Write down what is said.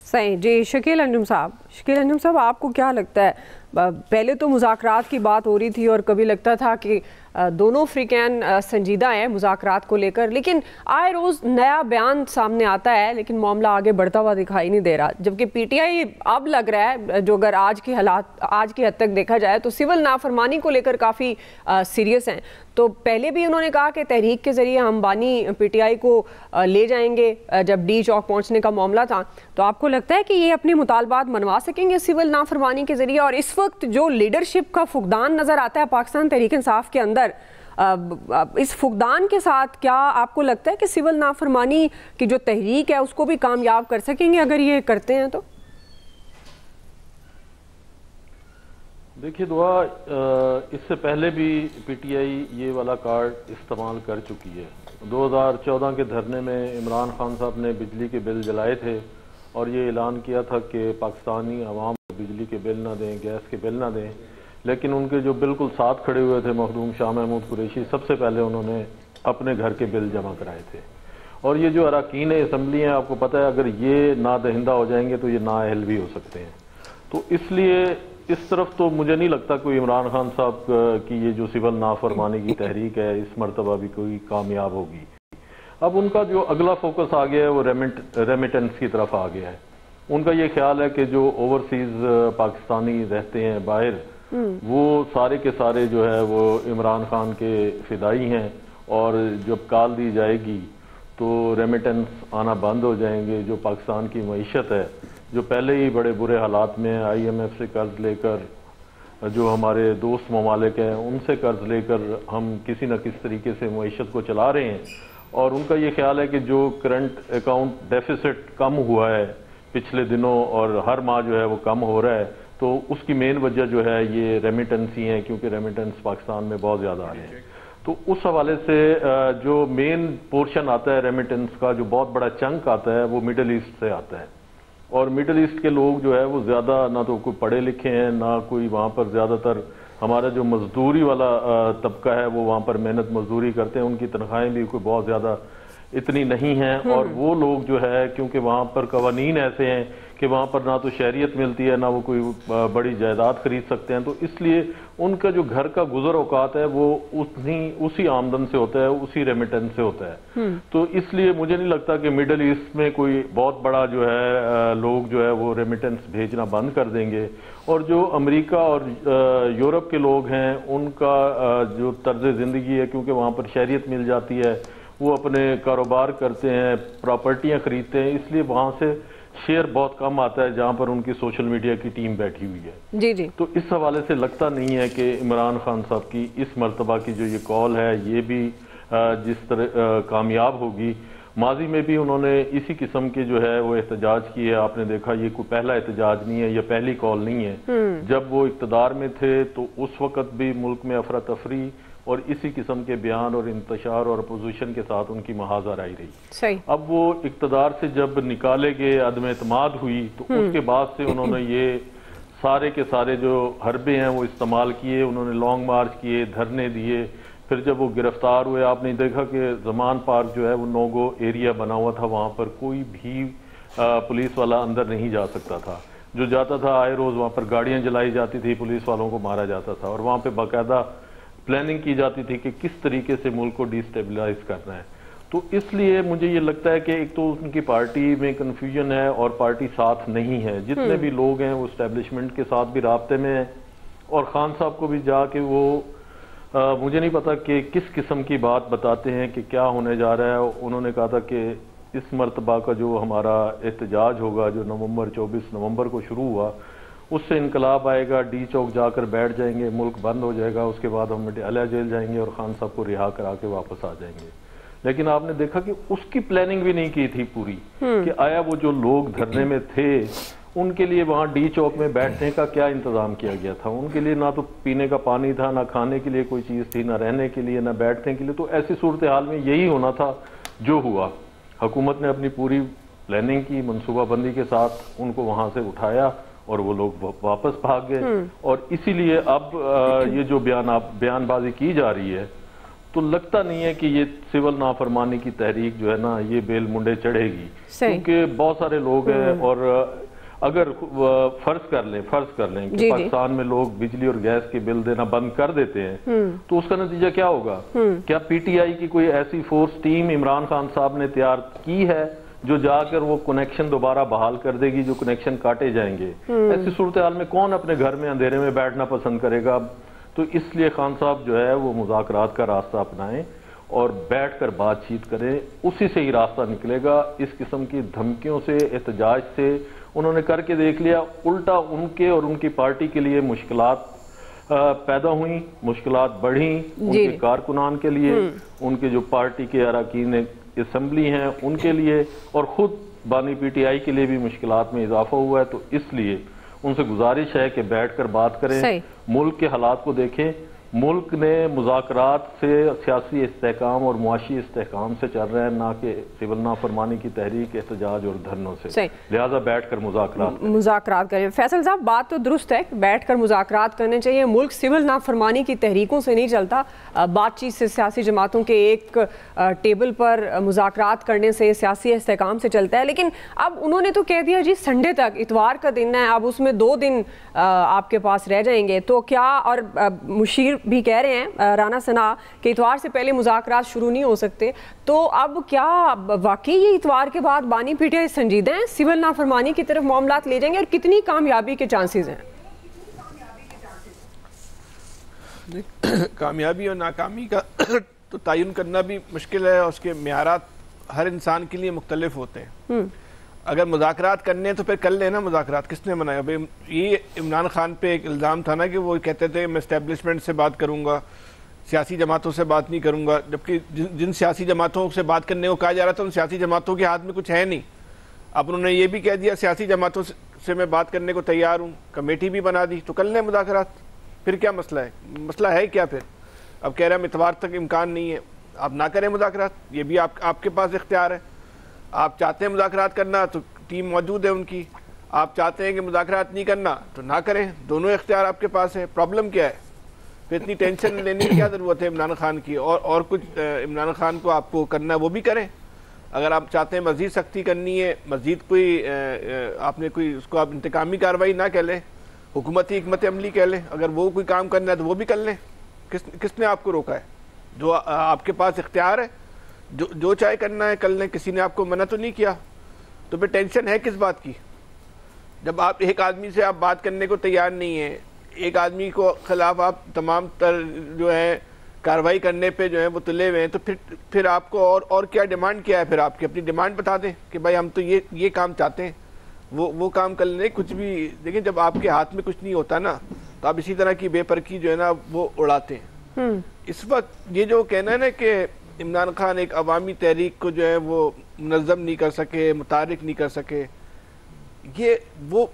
صحیح جی. شکیل انجم صاحب آپ کو کیا لگتا ہے، پہلے تو مذاکرات کی بات ہو رہی تھی اور کبھی لگتا تھا کہ دونوں فریقین سنجیدہ ہیں مذاکرات کو لے کر، لیکن آئے روز نیا بیان سامنے آتا ہے لیکن معاملہ آگے بڑھتا ہوا دکھائی نہیں دے رہا، جبکہ پی ٹی آئی اب لگ رہا ہے جو اگر آج کی حد تک دیکھا جائے تو سول نافرمانی کو لے کر کافی سیریس ہیں. تو پہلے بھی انہوں نے کہا کہ تحریک کے ذریعے ہم بانی پی ٹی آئی کو لے جائیں گے جب ڈی چوک پہنچنے کا معاملہ تھا. تو آپ کو لگتا ہے کہ یہ اپنے مطالبات منوا سکیں گے سول نافرمانی کے ذریعے؟ اور اس وقت جو لیڈرشپ کا فقدان نظر آتا ہے پاکستان تحریک انصاف کے اندر، اس فقدان کے ساتھ کیا آپ کو لگتا ہے کہ سول نافرمانی کی جو تحریک ہے اس کو بھی کامیاب کر سکیں گے اگر یہ کرتے ہیں تو؟ دیکھیے دعا، اس سے پہلے بھی پی ٹی آئی یہ والا کارڈ استعمال کر چکی ہے. 2014 کے دھرنے میں عمران خان صاحب نے بجلی کے بل جلائے تھے اور یہ اعلان کیا تھا کہ پاکستانی عوام بجلی کے بل نہ دیں، گیس کے بل نہ دیں، لیکن ان کے جو بالکل ساتھ کھڑے ہوئے تھے مخدوم شاہ محمود قریشی، سب سے پہلے انہوں نے اپنے گھر کے بل جمع کرائے تھے. اور یہ جو اراکین اسمبلی ہیں، آپ کو پتہ ہے اگر یہ نادہندہ ہو جائیں گے تو یہ نااہل بھی ہو سکتے ہیں. تو اس لیے اس طرف تو مجھے نہیں لگتا کوئی عمران خان صاحب کی یہ جو سول نافرمانی کی تحریک ہے اس مرتبہ بھی کوئی کامیاب ہوگی. اب ان کا جو اگلا فوکس آ گیا ہے وہ ریمیٹنس کی طرف آ گیا ہے. ان کا یہ خیال ہے کہ جو اوورسیز پاکستانی رہتے ہیں باہر، وہ سارے کے سارے جو ہے وہ عمران خان کے فدائی ہیں، اور جب کال دی جائے گی تو ریمیٹنس آنا بند ہو جائیں گے. جو پاکستان کی معیشت ہے، جو پہلے ہی بڑے برے حالات میں آئی ایم ایف سے قرض لے کر، جو ہمارے دوست ممالک ہیں ان سے قرض لے کر ہم کسی نہ کسی طریقے سے معیشت کو چلا رہے ہیں. اور ان کا یہ خیال ہے کہ جو کرنٹ اکاؤنٹ ڈیفیسٹ کم ہوا ہے پچھلے دنوں اور ہر ماہ جو ہے وہ کم ہو رہا ہے، تو اس کی مین وجہ جو ہے یہ ریمیٹنس ہی ہیں، کیونکہ ریمیٹنس پاکستان میں بہت زیادہ آ رہے ہیں. تو اس حوالے سے جو مین پورشن آتا ہے ریمیٹنس کا، جو بہت بڑا چنک آتا ہے، وہ مڈل ایسٹ سے آتا ہے. اور مڈل ایسٹ کے لوگ جو ہے وہ زیادہ نہ تو کوئی پڑھے لکھے ہیں، نہ کوئی وہاں پر زیادہ تر ہمارا جو مزدوری والا طبقہ ہے وہ وہاں پر محنت مزدوری کرتے ہیں، ان کی تنخواہیں بھی کوئی بہت زیادہ اتنی نہیں ہیں. اور وہ لوگ جو ہے کیونکہ وہاں پر قوانین ایسے ہیں کہ وہاں پر نہ تو شہریت ملتی ہے، نہ وہ کوئی بڑی جائیداد خرید سکتے ہیں، تو اس لیے ان کا جو گھر کا گزر اوقات ہے وہ اسی آمدن سے ہوتا ہے، اسی ریمیٹنس سے ہوتا ہے. تو اس لیے مجھے نہیں لگتا کہ مڈل ایسٹ میں کوئی بہت بڑا جو ہے لوگ جو ہے وہ ریمیٹنس بھیجنا بند کر دیں گے. اور جو امریکہ اور یورپ کے لوگ ہیں ان کا جو طرز زندگی ہے، کیونکہ وہاں پر شہریت مل جاتی ہے، وہ اپنے کاروبار کرتے ہیں، پراپرٹیاں خریدتے ہیں، اس لیے وہاں سے شیئر بہت کم آتا ہے جہاں پر ان کی سوشل میڈیا کی ٹیم بیٹھی ہوئی ہے. جی. تو اس حوالے سے لگتا نہیں ہے کہ عمران خان صاحب کی اس مرتبہ کی جو یہ کال ہے یہ بھی جس طرح کامیاب ہوگی. ماضی میں بھی انہوں نے اسی قسم کے جو ہے وہ احتجاج کیے. آپ نے دیکھا یہ کوئی پہلا احتجاج نہیں ہے، یہ پہلی کال نہیں ہے. جب وہ اقتدار میں تھے تو اس وقت بھی ملک میں افراتفری اور اسی قسم کے بیان اور انتشار اور اپوزیشن کے ساتھ ان کی محاذ آرائی رہی. صحیح. اب وہ اقتدار سے جب نکالے گئے، عدم اعتماد ہوئی، تو اس کے بعد سے انہوں نے یہ سارے کے سارے جو حربے ہیں وہ استعمال کیے. انہوں نے لانگ مارچ کیے، دھرنے دیے. پھر جب وہ گرفتار ہوئے، آپ نے دیکھا کہ زمان پارک جو ہے وہ نو گو ایریا بنا ہوا تھا، وہاں پر کوئی بھی پولیس والا اندر نہیں جا سکتا تھا. جو جاتا تھا آئے روز وہاں پر گاڑیاں جلائی جاتی تھی، پولیس والوں کو مارا جاتا تھا، اور وہاں پہ باقاعدہ پلاننگ کی جاتی تھی کہ کس طریقے سے ملک کو ڈی سٹیبلائز کرنا ہے. تو اس لیے مجھے یہ لگتا ہے کہ ایک تو ان کی پارٹی میں کنفیوژن ہے اور پارٹی ساتھ نہیں ہے. جتنے بھی لوگ ہیں وہ اسٹیبلشمنٹ کے ساتھ بھی رابطے میں ہیں، اور خان صاحب کو بھی جا کے وہ مجھے نہیں پتا کہ کس قسم کی بات بتاتے ہیں کہ کیا ہونے جا رہا ہے. انہوں نے کہا تھا کہ اس مرتبہ کا جو ہمارا احتجاج ہوگا جو 24 نومبر کو شروع ہوا، اس سے انقلاب آئے گا، ڈی چوک جا کر بیٹھ جائیں گے، ملک بند ہو جائے گا، اس کے بعد ہم اعلیٰ جیل جائیں گے اور خان صاحب کو رہا کرا کے واپس آ جائیں گے. لیکن آپ نے دیکھا کہ اس کی پلاننگ بھی نہیں کی تھی پوری، کہ آیا وہ جو لوگ دھرنے میں تھے ان کے لیے وہاں ڈی چوک میں بیٹھنے کا کیا انتظام کیا گیا تھا. ان کے لیے نہ تو پینے کا پانی تھا، نہ کھانے کے لیے کوئی چیز تھی، نہ رہنے کے لیے، نہ بیٹھنے کے لیے. تو ایسی صورتحال میں یہی ہونا تھا جو ہوا. حکومت نے اپنی پوری پلاننگ کی، منصوبہ بندی کے ساتھ ان کو وہاں سے اٹھایا اور وہ لوگ واپس بھاگ گئے. اور اسی لیے اب یہ جو بیان بازی کی جا رہی ہے تو لگتا نہیں ہے کہ یہ سول نافرمانی کی تحریک جو ہے نا یہ بیل منڈے چڑھے گی، کیونکہ بہت سارے لوگ ہیں، اور اگر فرض کر لیں کہ پاکستان میں لوگ بجلی اور گیس کے بل دینا بند کر دیتے ہیں تو اس کا نتیجہ کیا ہوگا؟ کیا پی ٹی آئی کی کوئی ایسی فورس ٹیم عمران خان صاحب نے تیار کی ہے جو جا کر وہ کنیکشن دوبارہ بحال کر دے گی جو کنیکشن کاٹے جائیں گے؟ ایسی صورتحال میں کون اپنے گھر میں اندھیرے میں بیٹھنا پسند کرے گا؟ تو اس لیے خان صاحب جو ہے وہ مذاکرات کا راستہ اپنائیں اور بیٹھ کر بات چیت کریں، اسی سے ہی راستہ نکلے گا۔ اس قسم کی دھمکیوں سے، احتجاج سے انہوں نے کر کے دیکھ لیا، الٹا ان کے اور ان کی پارٹی کے لیے مشکلات پیدا ہوئیں، مشکلات بڑھیں، ان کے کارکنان کے لیے، ان کے جو پارٹی کے اراکین اسمبلی ہیں ان کے لیے، اور خود بانی پی ٹی آئی کے لیے بھی مشکلات میں اضافہ ہوا ہے۔ تو اس لیے ان سے گزارش ہے کہ بیٹھ کر بات کریں، ملک کے حالات کو دیکھیں۔ ملک نے مذاکرات سے سیاسی استحکام اور معاشی استحکام سے چل رہے ہیں، نہ کہ سول نافرمانی کی تحریک، احتجاج اور دھرنوں سے، لہٰذا بیٹھ کر مذاکرات کریں۔ فیصل صاحب بات تو درست ہے، بیٹھ کر مذاکرات کرنے چاہیے۔ ملک سول نافرمانی کی تحریکوں سے نہیں چلتا، بات چیت سے، سیاسی جماعتوں کے ایک ٹیبل پر مذاکرات کرنے سے، سیاسی استحکام سے چلتا ہے۔ لیکن اب انہوں نے تو کہہ دیا جی سنڈے تک، اتوار کا دن ہے، اب اس میں 2 دن آپ کے پاس رہ جائیں گے، تو کیا، اور مشیر بھی کہہ رہے ہیں رانا ثنا کہ اتوار سے پہلے مذاکرات شروع نہیں ہو سکتے، تو اب کیا واقعی یہ اتوار کے بعد بانی پی ٹی آئی سنجیدہ ہیں، سول نافرمانی کی طرف معاملات لے جائیں گے، اور کتنی کامیابی کے چانسز ہیں؟ کامیابی اور ناکامی کا تو تعین کرنا بھی مشکل ہے، اور اس کے معیارات ہر انسان کے لیے مختلف ہوتے ہیں۔ اگر مذاکرات کرنے تو پھر کر لینا مذاکرات، کس نے منایا؟ یہ عمران خان پہ ایک الزام تھا نا کہ وہ کہتے تھے میں اسٹیبلشمنٹ سے بات کروں گا، سیاسی جماعتوں سے بات نہیں کروں گا، جبکہ جن سیاسی جماعتوں سے بات کرنے کو کہا جا رہا تھا ان سیاسی جماعتوں کے ہاتھ میں کچھ ہے نہیں۔ اب انہوں نے یہ بھی کہہ دیا سیاسی جماعتوں سے میں بات کرنے کو تیار ہوں، کمیٹی بھی بنا دی، تو کر لیں مذاکرات، پھر کیا مسئلہ ہے؟ مسئلہ ہے کیا پھر؟ اب کہہ رہے ہیں اتوار تک امکان نہیں ہے، آپ نہ کریں مذاکرات، یہ بھی آپ کے پاس اختیار ہے۔ آپ چاہتے ہیں مذاکرات کرنا تو ٹیم موجود ہے ان کی، آپ چاہتے ہیں کہ مذاکرات نہیں کرنا تو نہ کریں، دونوں اختیار آپ کے پاس ہے۔ پرابلم کیا ہے پھر؟ اتنی ٹینشن لینے کی کیا ضرورت ہے عمران خان کی؟ اور کچھ عمران خان کو آپ کو کرنا ہے وہ بھی کریں۔ اگر آپ چاہتے ہیں مزید سختی کرنی ہے، مزید کوئی آپ نے کوئی اس کو آپ انتقامی کارروائی نہ کہہ لیں، حکومتی حکمت عملی کہہ لیں، اگر وہ کوئی کام کرنا ہے تو وہ بھی کر لیں۔ کس نے آپ کو روکا ہے؟ جو آپ کے پاس اختیار ہے، جو چاہے کرنا ہے کر لیں، کسی نے آپ کو منع تو نہیں کیا، تو پھر ٹینشن ہے کس بات کی؟ جب آپ ایک آدمی سے آپ بات کرنے کو تیار نہیں ہیں، ایک آدمی کو خلاف آپ تمام تر جو ہے کارروائی کرنے پہ جو ہے وہ تلے ہوئے ہیں، تو پھر آپ کو اور کیا ڈیمانڈ کیا ہے؟ پھر آپ کی اپنی ڈیمانڈ بتا دیں کہ بھائی ہم تو یہ کام چاہتے ہیں، وہ کام کر لیں۔ کچھ بھی دیکھیں، جب آپ کے ہاتھ میں کچھ نہیں ہوتا نا تو آپ اسی طرح کی بے پرکی جو ہے نا وہ اڑاتے ہیں۔ اس وقت یہ جو کہنا ہے نا کہ عمران خان ایک عوامی تحریک کو جو ہے وہ منظم نہیں کر سکے، متحرک نہیں کر سکے، یہ وہ